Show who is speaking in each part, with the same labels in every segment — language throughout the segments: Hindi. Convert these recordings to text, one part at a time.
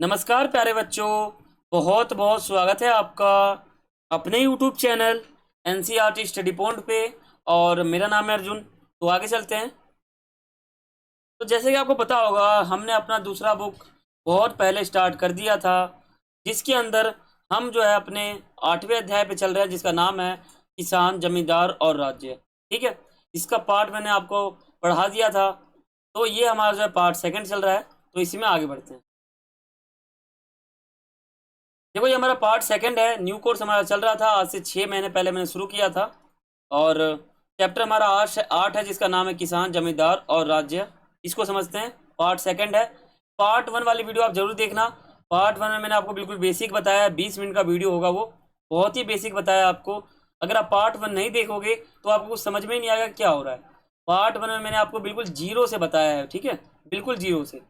Speaker 1: नमस्कार प्यारे बच्चों, बहुत बहुत स्वागत है आपका अपने YouTube channel NCERT study point पे। और मेरा नाम है अर्जुन। तो आगे चलते हैं। तो जैसे कि आपको पता होगा, हमने अपना दूसरा बुक बहुत पहले स्टार्ट कर दिया था, जिसके अंदर हम जो है अपने 8वें अध्याय पे चल रहे हैं, जिसका नाम है किसान, जमींदार और राज्य। ठीक है, इसका पार्ट मैंने आपको पढ़ा दिया था। तो ये हमारा जो है पार्ट सेकंड चल रहा है, तो इसी में आगे बढ़ते हैं। देखो, ये हमारा पार्ट सेकंड है। न्यू कोर्स हमारा चल रहा था, आज से 6 महीने पहले मैंने शुरू किया था। और चैप्टर हमारा 8 है, जिसका नाम है किसान, जमींदार और राज्य। इसको समझते हैं। पार्ट सेकंड है। पार्ट 1 वाली वीडियो आप जरूर देखना। पार्ट 1 में मैंने आपको बिल्कुल बेसिक बताया, 20 मिनट का वीडियो होगा वो। बहुत ही बेसिक बताया आपको। अगर आप पार्ट 1 नहीं देखोगे तो आपको कुछ समझ में ही नहीं आएगा क्या हो रहा है। पार्ट 1 में मैंने आपको बिल्कुल जीरो से बताया है, ठीक है, बिल्कुल जीरो से।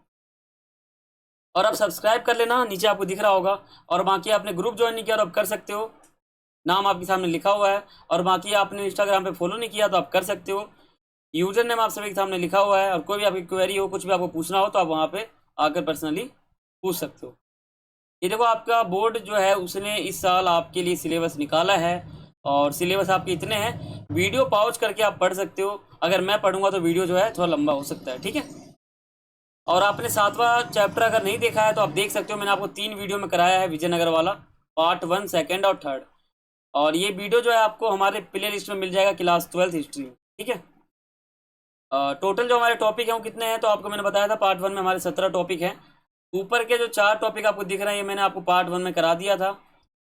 Speaker 1: और आप सब्सक्राइब कर लेना, नीचे आपको दिख रहा होगा। और बाकी आपने ग्रुप ज्वाइन नहीं किया तो आप कर सकते हो, नाम आपके सामने लिखा हुआ है। और बाकी आपने इंस्टाग्राम पे फॉलो नहीं किया तो आप कर सकते हो, यूजर नेम आप सभी के सामने लिखा हुआ है। और कोई भी आपकी क्वेरी हो, कुछ भी आपको पूछना हो, तो आप वहाँ पे आकर पर्सनली पूछ सकते हो। ये देखो, आपका बोर्ड जो है उसने इस साल आपके लिए सिलेबस निकाला है। और सिलेबस आपके इतने हैं, वीडियो पॉज करके आप पढ़ सकते हो। अगर मैं पढ़ूंगा तो वीडियो जो है थोड़ा लंबा हो सकता है, ठीक है। और आपने 7वां चैप्टर अगर नहीं देखा है तो आप देख सकते हो, मैंने आपको 3 वीडियो में कराया है, विजयनगर वाला, पार्ट 1, सेकंड और थर्ड। और ये वीडियो जो है आपको हमारे प्ले लिस्ट में मिल जाएगा, क्लास 12th हिस्ट्री में, ठीक है। टोटल जो हमारे टॉपिक हैं वो कितने हैं, तो आपको मैंने बताया था पार्ट 1 में हमारे 17 टॉपिक हैं। ऊपर के जो 4 टॉपिक आपको दिख रहे हैं, ये मैंने आपको पार्ट 1 में करा दिया था।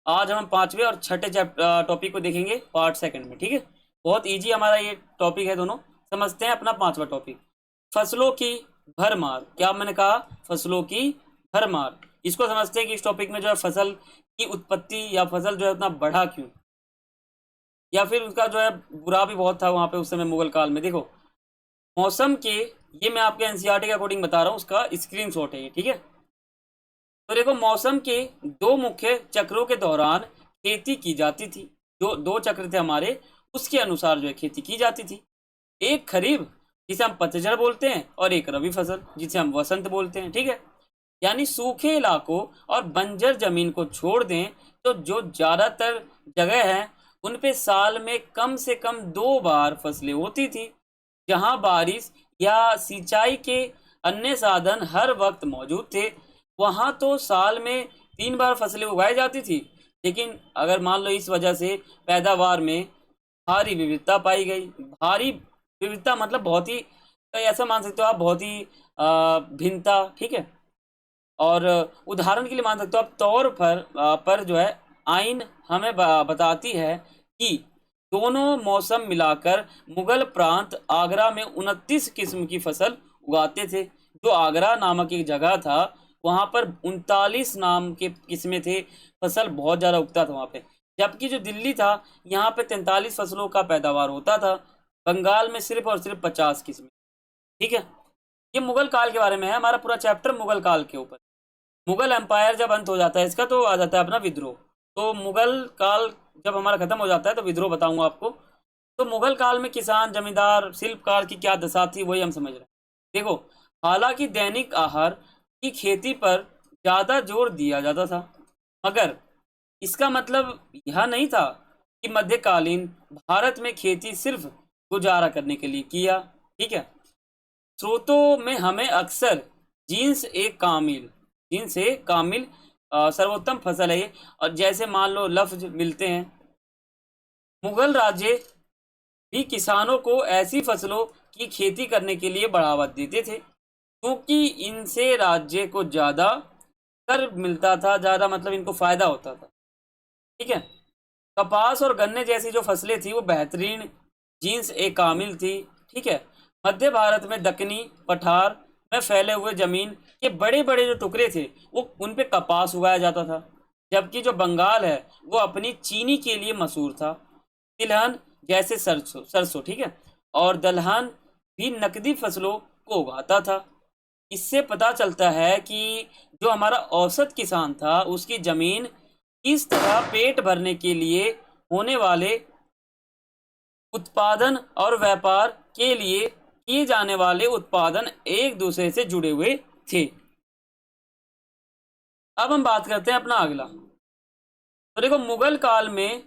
Speaker 1: आज हम 5वें और 6ठे टॉपिक को देखेंगे पार्ट सेकंड में, ठीक है। बहुत ईजी हमारा ये टॉपिक है दोनों। समझते हैं अपना 5वां टॉपिक, फसलों की भरमार। क्या मैंने कहा? फसलों की भरमार। इसको समझते हैं कि इस टॉपिक में जो है फसल की उत्पत्ति या फसल जो है उतना बढ़ा क्यों, या फिर उसका जो है बुरा भी बहुत था वहां पे उस समय मुगल काल में। देखो, मौसम के, ये मैं आपके एनसीईआरटी के अकॉर्डिंग बता रहा हूँ, उसका स्क्रीनशॉट है ये, ठीक है। तो देखो, मौसम के 2 मुख्य चक्रों के दौरान खेती की जाती थी। जो 2 चक्र थे हमारे, उसके अनुसार जो है खेती की जाती थी। एक खरीफ, जिसे हम पतझड़ बोलते हैं, और एक रबी फसल, जिसे हम वसंत बोलते हैं, ठीक है। यानी सूखे इलाकों और बंजर जमीन को छोड़ दें तो जो ज्यादातर जगह है उन पे साल में कम से कम 2 बार फसलें होती थी। जहां बारिश या सिंचाई के अन्य साधन हर वक्त मौजूद थे, वहां तो साल में 3 बार फसलें उगाई जाती थी। लेकिन अगर मान लो इस वजह से पैदावार में भारी विविधता पाई गई। भारी विविधता मतलब बहुत ही, ऐसा मान सकते हो आप, बहुत ही भिन्नता, ठीक है। और उदाहरण के लिए मान सकते हो आप, तौर पर जो है आइन हमें बताती है कि दोनों मौसम मिलाकर मुगल प्रांत आगरा में 29 किस्म की फसल उगाते थे। जो आगरा नामक एक जगह था, वहां पर 39 नाम के किस्में थे। फसल बहुत ज़्यादा उगता था वहां पे। जबकि जो दिल्ली था, यहाँ पे 43 फसलों का पैदावार होता था। बंगाल में सिर्फ और सिर्फ 50 किस्में, ठीक है। ये मुगल काल के बारे में है, हमारा पूरा चैप्टर मुगल काल के ऊपर। मुगल एम्पायर जब अंत हो जाता है इसका, तो आ जाता है अपना विद्रोह। तो मुगल काल जब हमारा खत्म हो जाता है तो विद्रोह बताऊंगा आपको। तो मुगल काल में किसान, जमींदार, शिल्पकार की क्या दशा थी, वही हम समझ रहे हैं। देखो, हालांकि दैनिक आहार की खेती पर ज्यादा जोर दिया जाता था, मगर इसका मतलब यह नहीं था कि मध्यकालीन भारत में खेती सिर्फ गुजारा करने के लिए किया, ठीक है। स्रोतों में हमें अक्सर जीन्स एक कामिल, जीन्स एक कामिल सर्वोत्तम फसल है ये, और जैसे मान लो लफ्ज मिलते हैं। मुगल राज्य भी किसानों को ऐसी फसलों की खेती करने के लिए बढ़ावा देते थे, क्योंकि इनसे राज्य को ज़्यादा कर मिलता था। ज़्यादा मतलब इनको फायदा होता था, ठीक है। कपास और गन्ने जैसी जो फसलें थी वो बेहतरीन जीन्स एक कामिल थी, ठीक है। मध्य भारत में दक्कनी पठार में फैले हुए जमीन के बड़े बड़े जो टुकड़े थे, वो उन पे कपास उगाया जाता था। जबकि जो बंगाल है वो अपनी चीनी के लिए मशहूर था। तिलहन जैसे सरसों सरसों, ठीक है, और दलहन भी नकदी फसलों को उगाता था। इससे पता चलता है कि जो हमारा औसत किसान था, उसकी जमीन इस तरह पेट भरने के लिए होने वाले उत्पादन और व्यापार के लिए किए जाने वाले उत्पादन एक दूसरे से जुड़े हुए थे। अब हम बात करते हैं अपना अगला। तो देखो, मुगल काल में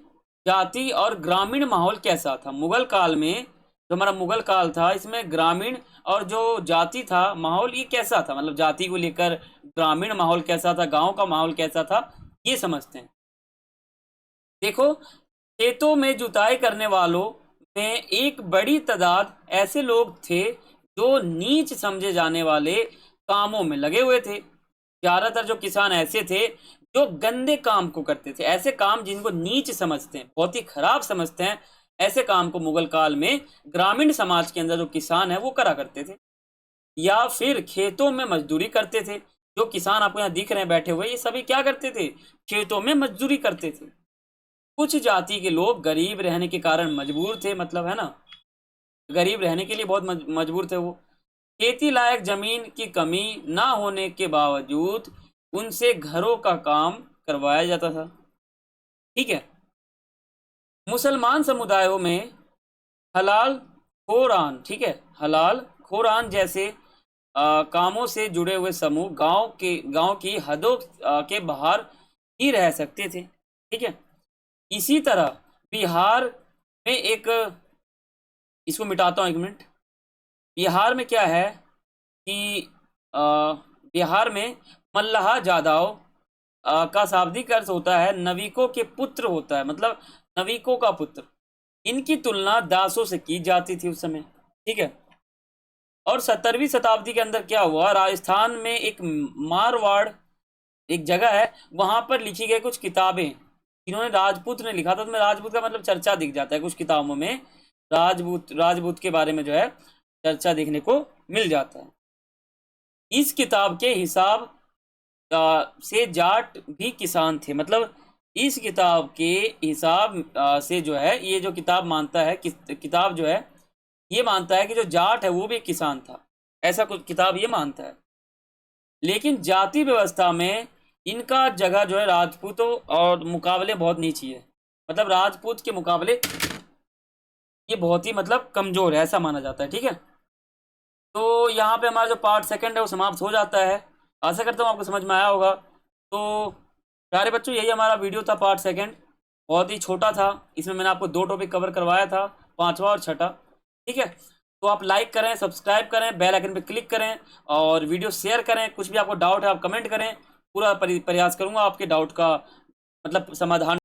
Speaker 1: जाति और ग्रामीण माहौल कैसा था। मुगल काल में जो हमारा मुगल काल था, इसमें ग्रामीण और जो जाति था माहौल, ये कैसा था, मतलब जाति को लेकर ग्रामीण माहौल कैसा था, गांव का माहौल कैसा था, ये समझते हैं। देखो, खेतों में जुताई करने वालों में एक बड़ी तादाद ऐसे लोग थे जो नीच समझे जाने वाले कामों में लगे हुए थे। ज्यादातर जो किसान ऐसे थे जो गंदे काम को करते थे, ऐसे काम जिनको नीच समझते हैं, बहुत ही खराब समझते हैं, ऐसे काम को मुगल काल में ग्रामीण समाज के अंदर जो किसान है वो करा करते थे। या फिर खेतों में मजदूरी करते थे। जो किसान आपको यहाँ दिख रहे हैं बैठे हुए, ये सभी क्या करते थे, खेतों में मजदूरी करते थे। कुछ जाति के लोग गरीब रहने के कारण मजबूर थे, मतलब है ना, गरीब रहने के लिए बहुत मजबूर थे वो। खेती लायक जमीन की कमी ना होने के बावजूद उनसे घरों का काम करवाया जाता था। ठीक है। मुसलमान समुदायों में हलाल खोरान, ठीक है, हलाल खोरान जैसे कामों से जुड़े हुए समूह गांव की हदों के बाहर ही रह सकते थे। ठीक है। इसी तरह बिहार में एक, इसको मिटाता हूँ 1 मिनट। बिहार में क्या है कि बिहार में मल्लाह जादव का शाब्दिक अर्थ होता है नविकों के पुत्र होता है, मतलब नविकों का पुत्र। इनकी तुलना दासों से की जाती थी उस समय। ठीक है। और 17वीं शताब्दी के अंदर क्या हुआ, राजस्थान में एक मारवाड़ एक जगह है, वहां पर लिखी गई कुछ किताबें इन्होंने, राजपूत ने लिखा था। तो में राजपूत का मतलब चर्चा दिख जाता है कुछ किताबों में, राजपूत के बारे में जो है चर्चा देखने को मिल जाता है। इस किताब के हिसाब से जाट भी किसान थे, मतलब इस किताब के हिसाब से जो है, ये जो किताब मानता है, किताब जो है ये मानता है कि जो जाट है वो भी किसान था, ऐसा कुछ किताब ये मानता है। लेकिन जाति व्यवस्था में इनका जगह जो है राजपूतों और मुकाबले बहुत नीची है, मतलब राजपूत के मुकाबले ये बहुत ही मतलब कमजोर है, ऐसा माना जाता है। ठीक है। तो यहाँ पे हमारा जो पार्ट सेकंड है वो समाप्त हो जाता है। आशा करता हूँ आपको समझ में आया होगा। तो प्यारे बच्चों, यही हमारा वीडियो था पार्ट सेकंड, बहुत ही छोटा था। इसमें मैंने आपको 2 टॉपिक कवर करवाया था, 5वां और 6ठा। ठीक है। तो आप लाइक करें, सब्सक्राइब करें, बेल आइकन पे क्लिक करें और वीडियो शेयर करें। कुछ भी आपको डाउट है आप कमेंट करें, पूरा प्रयास करूंगा आपके डाउट का मतलब समाधान